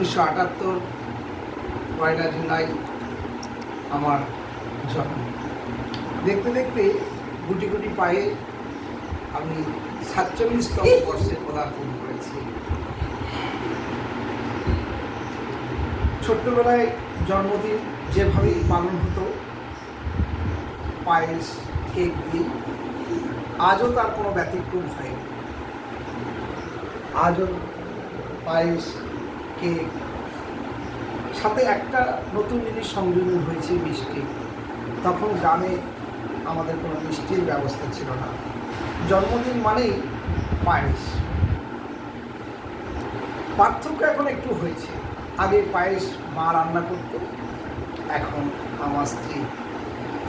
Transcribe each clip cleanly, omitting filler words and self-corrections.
1978 পয়লা জুলাই আমার জন্ম। দেখতে দেখতে গুটি গুটি পায়ে আমি 47তম বর্ষে পদার্পণ করেছি। ছোট্টবেলায় জন্মদিন যেভাবেই পালন হতো পায়েস কেক দিয়ে, আজও তার কোনো ব্যতিক্রম হয়নি। আজও পায়েস কেক সাথে একটা নতুন জিনিস সংযোজন হয়েছে, মিষ্টি। তখন গ্রামে আমাদের কোনো মিষ্টির ব্যবস্থা ছিল না। জন্মদিন মানেই পায়েস। পার্থক্য এখন একটু হয়েছে। আগে পায়েস মা রান্না করতো, এখন আমার স্ত্রী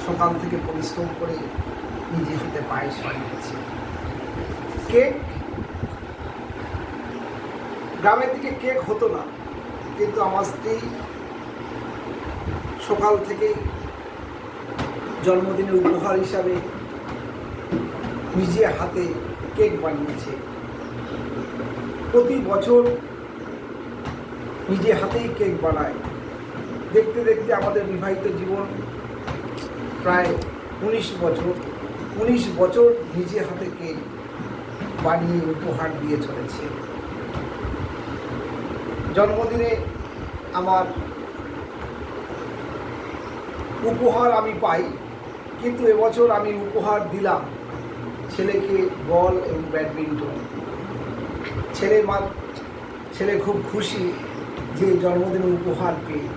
সকাল থেকে পরিশ্রম করে নিজে হাতে পায়েস বানিয়েছে। কেক, গ্রামের দিকে কেক হতো না, কিন্তু আমার স্ত্রী সকাল থেকেই জন্মদিনের উপহার হিসাবে নিজে হাতে কেক বানিয়েছে। প্রতি বছর নিজে হাতেই কেক বানায়। দেখতে দেখতে আমাদের বিবাহিত জীবন প্রায় 19 বছর নিজে হাতে কেক বানিয়ে উপহার দিয়ে চলেছে। জন্মদিনে আমার উপহার আমি পাই, কিন্তু এবছর আমি উপহার দিলাম ছেলেকে বল এবং ব্যাডমিন্টন। ছেলে খুব খুশি যে জন্মদিনে উপহার পেয়ে।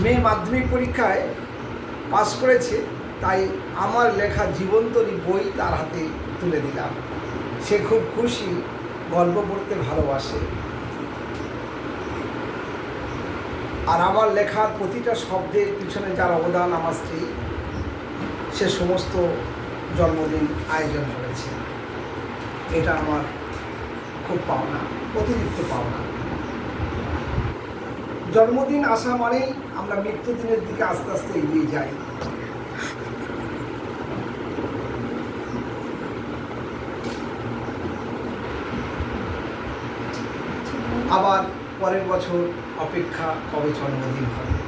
মেয়ে মাধ্যমিক পরীক্ষায় পাস করেছে, তাই আমার লেখা জীবন্তরী বই তার হাতে তুলে দিলাম। সে খুব খুশি, গল্প পড়তে ভালোবাসে। আর আমার লেখার প্রতিটা শব্দের পিছনে যার অবদান আমার স্ত্রী, সে সমস্ত জন্মদিন আয়োজন করেছে। এটা আমার খুব পাওনা, অতিরিক্ত পাওনা। জন্মদিন আসা মানেই আমরা মৃত্যুদিনের দিকে আস্তে আস্তে এগিয়ে যাই। আবার পরের বছর অপেক্ষা, কবে জন্মদিন হবে।